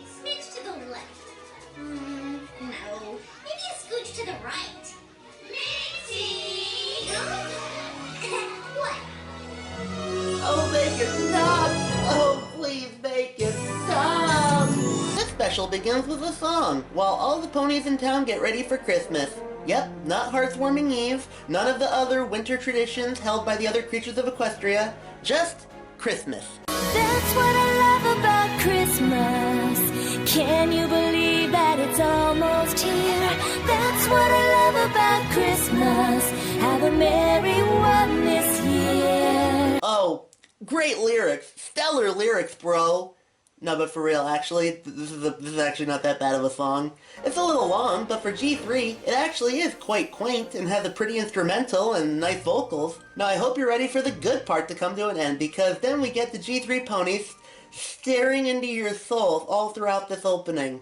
Smidge to the left. No. Maybe a scooch to the right. Minty! What? Oh, make it stop! Oh, please make it stop! This special begins with a song, while all the ponies in town get ready for Christmas. Yep, not Hearthwarming Eve, none of the other winter traditions held by the other creatures of Equestria, just Christmas. That's what I love about Christmas. Can you believe that it's almost here? That's what I love about Christmas. Have a merry one this year. Oh, great lyrics. Stellar lyrics, bro. No, but for real, actually, this is actually not that bad of a song. It's a little long, but for G3, it actually is quite quaint and has a pretty instrumental and nice vocals. Now, I hope you're ready for the good part to come to an end, because then we get the G3 ponies staring into your souls all throughout this opening.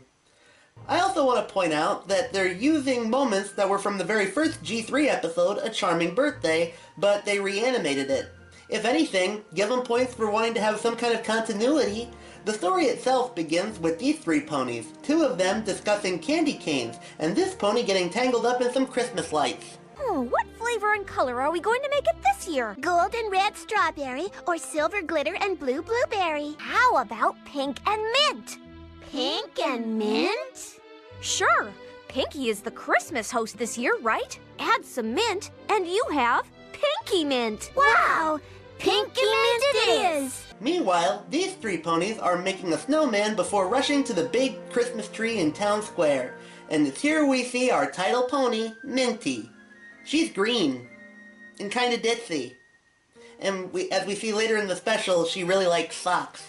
I also want to point out that they're using moments that were from the very first G3 episode, A Charming Birthday, but they reanimated it. If anything, give them points for wanting to have some kind of continuity. The story itself begins with these three ponies, two of them discussing candy canes, and this pony getting tangled up in some Christmas lights. What flavor and color are we going to make it this year? Gold and red strawberry, or silver glitter and blue blueberry. How about pink and mint? Pink and mint? Sure. Pinky is the Christmas host this year, right? Add some mint, and you have Pinky Mint. Wow! Pinky mint it is! Meanwhile, these three ponies are making a snowman before rushing to the big Christmas tree in town square. And it's here we see our title pony, Minty. She's green and kinda ditzy. And as we see later in the special, she really likes socks.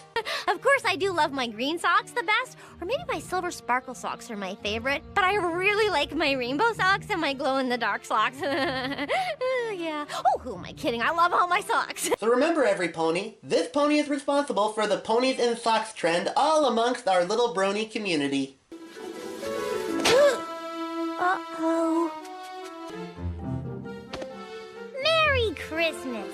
Of course, I do love my green socks the best, or maybe my silver sparkle socks are my favorite, but I really like my rainbow socks and my glow-in-the-dark socks. Yeah. Oh, who am I kidding? I love all my socks. So remember, every pony, this pony is responsible for the ponies in socks trend all amongst our little brony community. Uh-oh. Merry Christmas!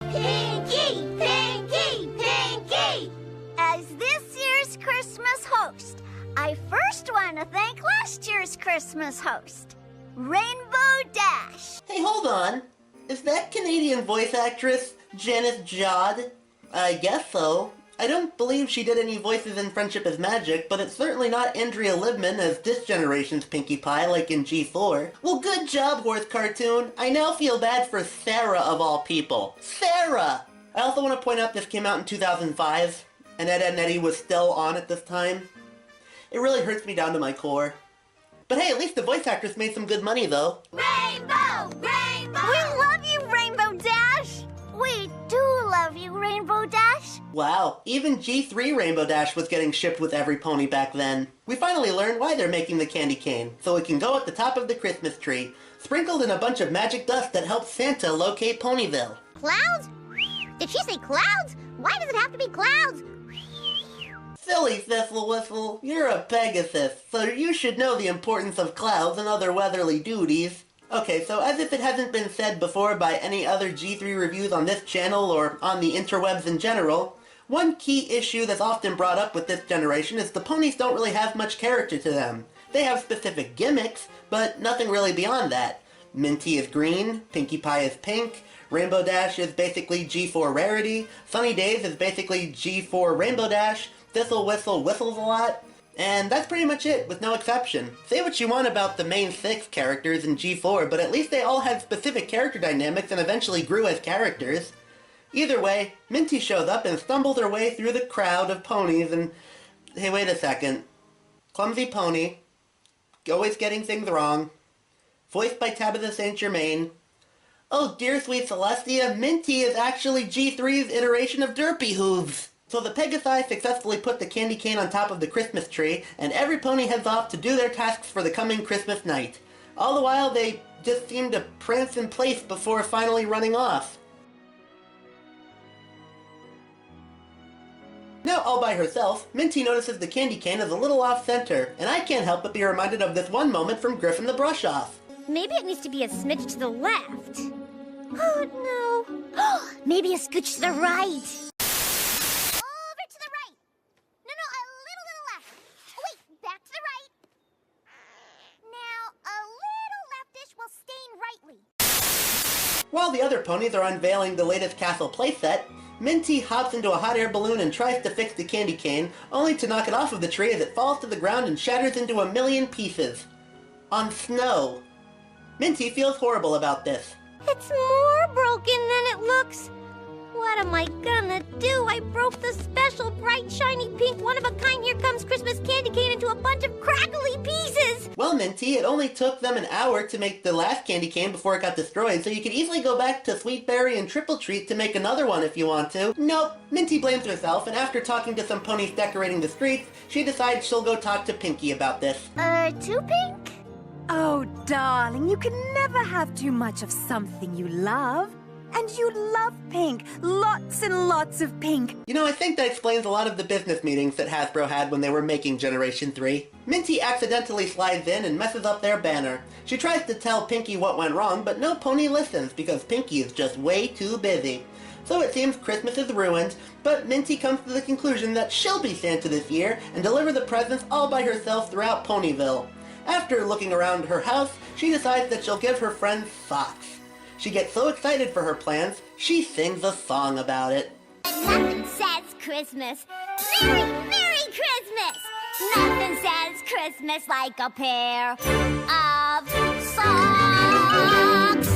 Pinky! Pinky! Pinky! As this year's Christmas host, I first want to thank last year's Christmas host, Rainbow Dash. Hey, hold on. Is that Canadian voice actress Janice Jod? I guess so. I don't believe she did any voices in Friendship is Magic, but it's certainly not Andrea Libman as this generation's Pinkie Pie like in G4. Well, good job, Horse Cartoon. I now feel bad for Sarah of all people. Sarah! I also want to point out this came out in 2005, and Ed, Edd n Eddy was still on at this time. It really hurts me down to my core. But hey, at least the voice actress made some good money, though. Rainbow! Rainbow! We love you, Rainbow Dash! We do love you, Rainbow Dash. Wow, even G3 Rainbow Dash was getting shipped with every pony back then. We finally learned why they're making the candy cane, so it can go at the top of the Christmas tree, sprinkled in a bunch of magic dust that helps Santa locate Ponyville. Clouds? Did she say clouds? Why does it have to be clouds? Silly Thistle Whistle, you're a Pegasus, so you should know the importance of clouds and other weatherly duties. Okay, so as if it hasn't been said before by any other G3 reviews on this channel or on the interwebs in general, one key issue that's often brought up with this generation is the ponies don't really have much character to them. They have specific gimmicks, but nothing really beyond that. Minty is green, Pinkie Pie is pink, Rainbow Dash is basically G4 Rarity, Sunny Days is basically G4 Rainbow Dash, Thistle Whistle whistles a lot, and that's pretty much it, with no exception. Say what you want about the main 6 characters in G4, but at least they all had specific character dynamics and eventually grew as characters. Either way, Minty shows up and stumbles her way through the crowd of ponies and... Hey, wait a second. Clumsy Pony. Always getting things wrong. Voiced by Tabitha St. Germain. Oh, dear sweet Celestia, Minty is actually G3's iteration of Derpy Hooves. So the Pegasi successfully put the candy cane on top of the Christmas tree, and every pony heads off to do their tasks for the coming Christmas night. All the while, they just seem to prance in place before finally running off. Now all by herself, Minty notices the candy cane is a little off-center, and I can't help but be reminded of this one moment from Griffin the Brush-Off. Maybe it needs to be a smidge to the left. Oh, no. Maybe a scooch to the right. Over to the right. No, a little left. Oh, wait, back to the right. Now, a little leftish will stain rightly. While the other ponies are unveiling the latest castle playset, Minty hops into a hot air balloon and tries to fix the candy cane, only to knock it off of the tree as it falls to the ground and shatters into a million pieces. On snow. Minty feels horrible about this. It's more broken than it looks. What am I gonna do? I broke the special, bright, shiny, pink, one-of-a-kind Here Comes Christmas candy cane into a bunch of crackly pieces! Well, Minty, it only took them an hour to make the last candy cane before it got destroyed, so you could easily go back to Sweet Berry and Triple Treat to make another one if you want to. Nope, Minty blames herself, and after talking to some ponies decorating the streets, she decides she'll go talk to Pinky about this. Too pink? Oh, darling, you can never have too much of something you love. And you love pink. Lots and lots of pink. You know, I think that explains a lot of the business meetings that Hasbro had when they were making Generation 3. Minty accidentally slides in and messes up their banner. She tries to tell Pinky what went wrong, but no pony listens because Pinky is just way too busy. So it seems Christmas is ruined, but Minty comes to the conclusion that she'll be Santa this year and deliver the presents all by herself throughout Ponyville. After looking around her house, she decides that she'll give her friends socks. She gets so excited for her plans, she sings a song about it. Nothing says Christmas. Merry, Merry Christmas! Nothing says Christmas like a pair of socks.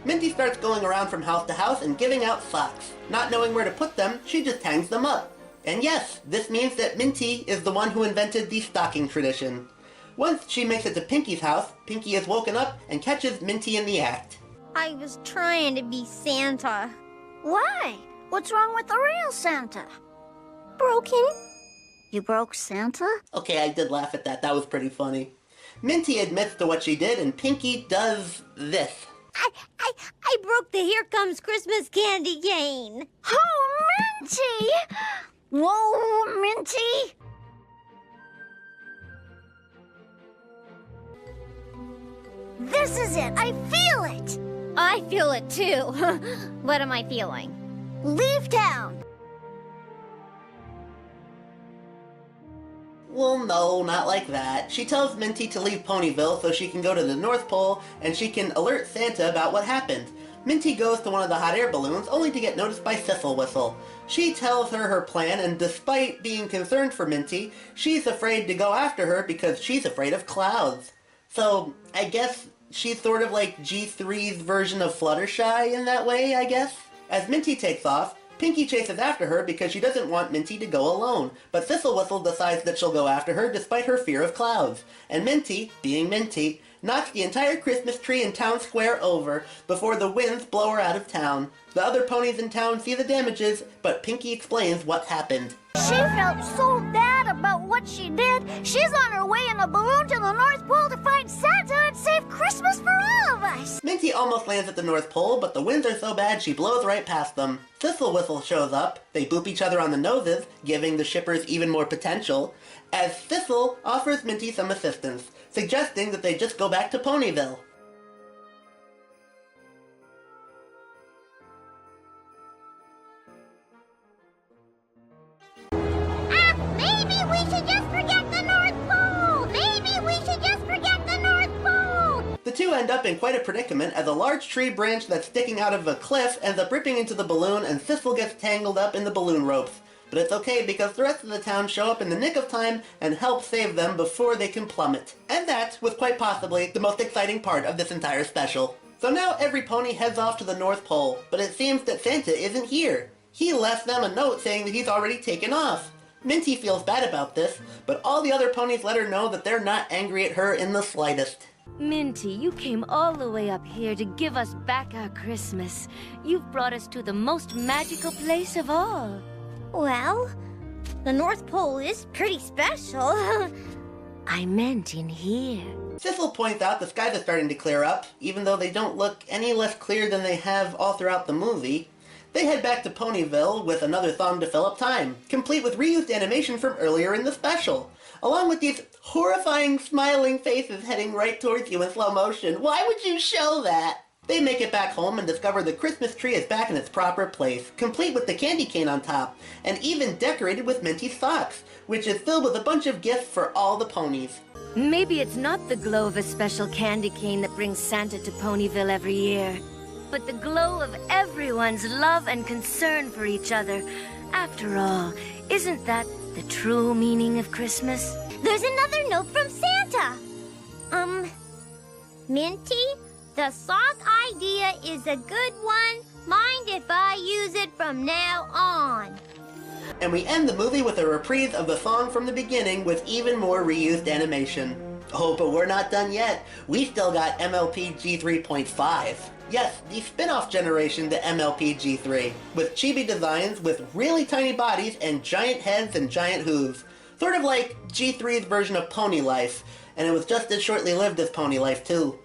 Minty starts going around from house to house and giving out socks. Not knowing where to put them, she just hangs them up. And yes, this means that Minty is the one who invented the stocking tradition. Once she makes it to Pinky's house, Pinky is woken up and catches Minty in the act. I was trying to be Santa. Why? What's wrong with the real Santa? Broken? You broke Santa? Okay, I did laugh at that. That was pretty funny. Minty admits to what she did, and Pinky does this. I broke the Here Comes Christmas candy cane. Oh, Minty! Whoa, Minty! This is it. I feel it. I feel it too. What am I feeling? Leave town. Well, no, not like that. She tells Minty to leave Ponyville so she can go to the North Pole and she can alert Santa about what happened. Minty goes to one of the hot air balloons only to get noticed by Whistle. She tells her plan, and despite being concerned for Minty, she's afraid to go after her because she's afraid of clouds. So, I guess she's sort of like G3's version of Fluttershy in that way, I guess? As Minty takes off, Pinky chases after her because she doesn't want Minty to go alone, but Whistle decides that she'll go after her despite her fear of clouds. And Minty, being Minty, knocks the entire Christmas tree in town square over before the winds blow her out of town. The other ponies in town see the damages, but Pinky explains what happened. She felt so bad about what she did. She's on her way in a balloon to the North Pole to find Santa and save Christmas for all of us. Minty almost lands at the North Pole, but the winds are so bad she blows right past them. Whistle shows up. They boop each other on the noses, giving the shippers even more potential, as Whistle offers Minty some assistance, suggesting that they just go back to Ponyville. Maybe we should just forget the North Pole! Maybe we should just forget the North Pole! The two end up in quite a predicament as a large tree branch that's sticking out of a cliff ends up ripping into the balloon and Whistle gets tangled up in the balloon ropes. But it's okay because the rest of the town show up in the nick of time and help save them before they can plummet. And that was quite possibly the most exciting part of this entire special. So now every pony heads off to the North Pole, but it seems that Santa isn't here. He left them a note saying that he's already taken off. Minty feels bad about this, but all the other ponies let her know that they're not angry at her in the slightest. Minty, you came all the way up here to give us back our Christmas. You've brought us to the most magical place of all. Well, the North Pole is pretty special. I meant in here. Sissel points out the skies are starting to clear up, even though they don't look any less clear than they have all throughout the movie. They head back to Ponyville with another song to fill up time, complete with reused animation from earlier in the special, along with these horrifying smiling faces heading right towards you in slow motion. Why would you show that? They make it back home and discover the Christmas tree is back in its proper place, complete with the candy cane on top, and even decorated with Minty socks, which is filled with a bunch of gifts for all the ponies. Maybe it's not the glow of a special candy cane that brings Santa to Ponyville every year, but the glow of everyone's love and concern for each other. After all, isn't that the true meaning of Christmas? There's another note from Santa. Minty, the sock idea is a good one. Mind if I use it from now on? And we end the movie with a reprise of the song from the beginning with even more reused animation. Oh, but we're not done yet. We still got MLP G3.5. Yes, the spin-off generation to MLP G3, with chibi designs with really tiny bodies and giant heads and giant hooves. Sort of like G3's version of Pony Life, and it was just as shortly lived as Pony Life too.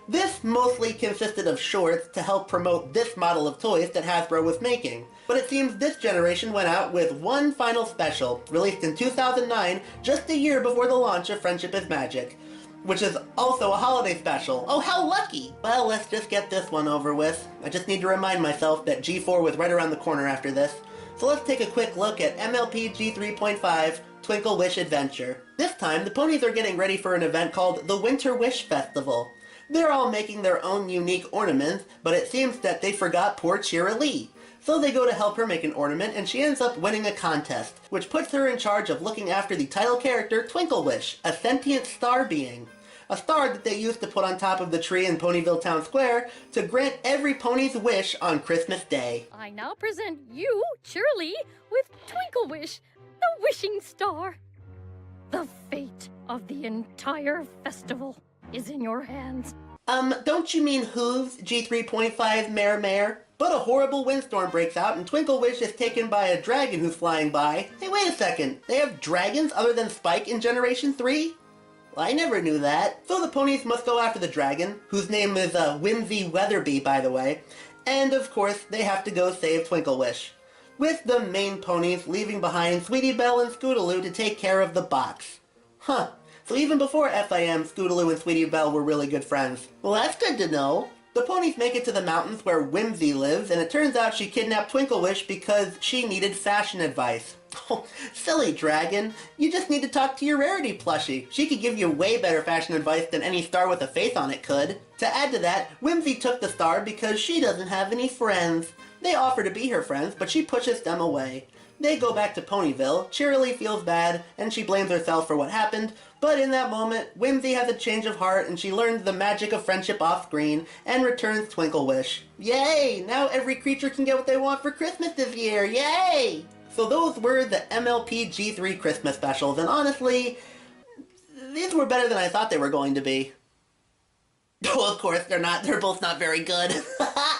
This mostly consisted of shorts to help promote this model of toys that Hasbro was making. But it seems this generation went out with one final special, released in 2009, just a year before the launch of Friendship is Magic, which is also a holiday special. Oh, how lucky! Well, let's just get this one over with. I just need to remind myself that G4 was right around the corner after this. So let's take a quick look at MLP G3.5 Twinkle Wish Adventure. This time, the ponies are getting ready for an event called the Winter Wish Festival. They're all making their own unique ornaments, but it seems that they forgot poor Cheerilee. So they go to help her make an ornament, and she ends up winning a contest, which puts her in charge of looking after the title character, Twinkle Wish, a sentient star being. A star that they used to put on top of the tree in Ponyville Town Square to grant every pony's wish on Christmas Day. I now present you, Cheerilee, with Twinkle Wish, the wishing star. The fate of the entire festival is in your hands. Don't you mean hooves, G3.5 Mare? But a horrible windstorm breaks out and Twinkle Wish is taken by a dragon who's flying by. Hey, wait a second. They have dragons other than Spike in Generation 3? Well, I never knew that. So the ponies must go after the dragon, whose name is Whimsy Weatherby, by the way. And, of course, they have to go save Twinkle Wish, with the main ponies leaving behind Sweetie Belle and Scootaloo to take care of the box. Huh. So even before FIM, Scootaloo and Sweetie Belle were really good friends. Well, that's good to know. The ponies make it to the mountains where Whimsy lives, and it turns out she kidnapped Twinkle Wish because she needed fashion advice. Oh, silly dragon. You just need to talk to your Rarity plushie. She could give you way better fashion advice than any star with a face on it could. To add to that, Whimsy took the star because she doesn't have any friends. They offer to be her friends, but she pushes them away. They go back to Ponyville. Cheerilee feels bad, and she blames herself for what happened, but in that moment, Whimsy has a change of heart and she learns the magic of friendship off-screen and returns Twinkle Wish. Yay! Now every creature can get what they want for Christmas this year! Yay! So those were the MLP G3 Christmas specials, and honestly, these were better than I thought they were going to be. Oh, of course they're not. They're both not very good.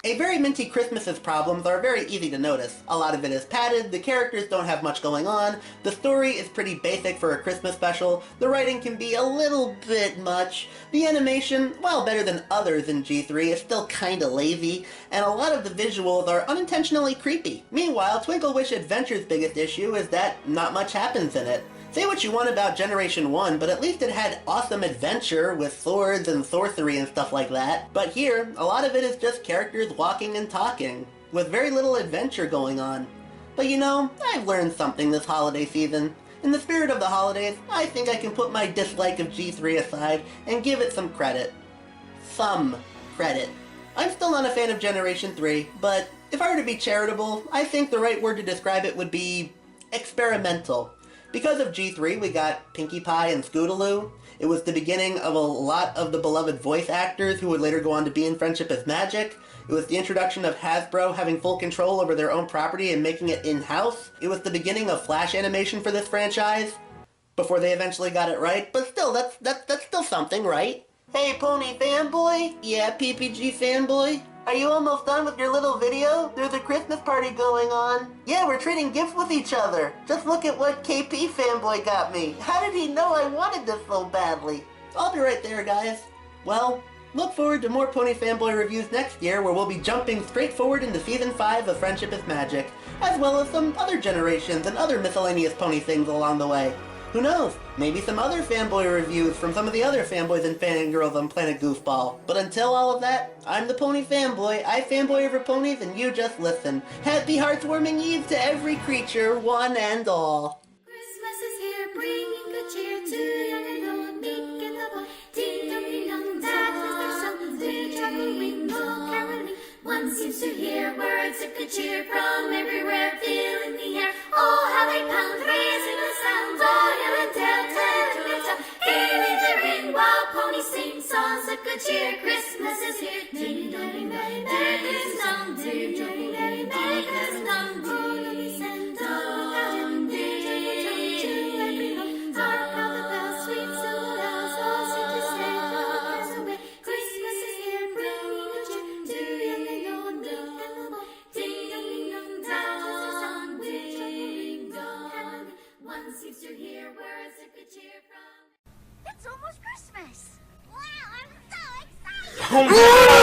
A Very Minty Christmas's problems are very easy to notice. A lot of it is padded, the characters don't have much going on, the story is pretty basic for a Christmas special, the writing can be a little bit much, the animation, while better than others in G3, is still kinda lazy, and a lot of the visuals are unintentionally creepy. Meanwhile, Twinkle Wish Adventure's biggest issue is that not much happens in it. Say what you want about Generation 1, but at least it had awesome adventure with swords and sorcery and stuff like that. But here, a lot of it is just characters walking and talking, with very little adventure going on. But you know, I've learned something this holiday season. In the spirit of the holidays, I think I can put my dislike of G3 aside and give it some credit. Some credit. I'm still not a fan of Generation 3, but if I were to be charitable, I think the right word to describe it would be experimental. Because of G3, we got Pinkie Pie and Scootaloo. It was the beginning of a lot of the beloved voice actors who would later go on to be in Friendship is Magic. It was the introduction of Hasbro having full control over their own property and making it in-house. It was the beginning of Flash animation for this franchise, before they eventually got it right. But still, that's still something, right? Hey, Pony Fanboy? Yeah, PPG Fanboy? Are you almost done with your little video? There's a Christmas party going on. Yeah, we're trading gifts with each other. Just look at what KP Fanboy got me. How did he know I wanted this so badly? I'll be right there, guys. Well, look forward to more Pony Fanboy reviews next year, where we'll be jumping straight forward into Season 5 of Friendship is Magic, as well as some other generations and other miscellaneous pony things along the way. Who knows? Maybe some other fanboy reviews from some of the other fanboys and fangirls on Planet Goofball. But until all of that, I'm the Pony Fanboy. I fanboy over ponies, and you just listen. Happy heartwarming Eve to every creature, one and all. Christmas is here, bringing good cheer to young and old, meek and the bold. Ding dong ding dong, that is their song. They juggle, ringle, caroling. One seems to hear words of good cheer from everywhere, filling the air. Oh, how they pound, raising the sound. Oh, hill and dale, tell and tell. Gaily they ring while ponies sing songs of good cheer. Christmas is here. Ding dong ding dong, there is dong. Ding dong ding dong, there is dong. Ponies and dong ding. Hark how the bells, sweet silver bells, all seem to say the cares away. Christmas is here, bringing good cheer to young and old, meek and the bold. Ding dong ding dong, dong ding dong. One seems to hear words of good cheer from. It's almost Christmas. Wow, I'm so excited. Oh,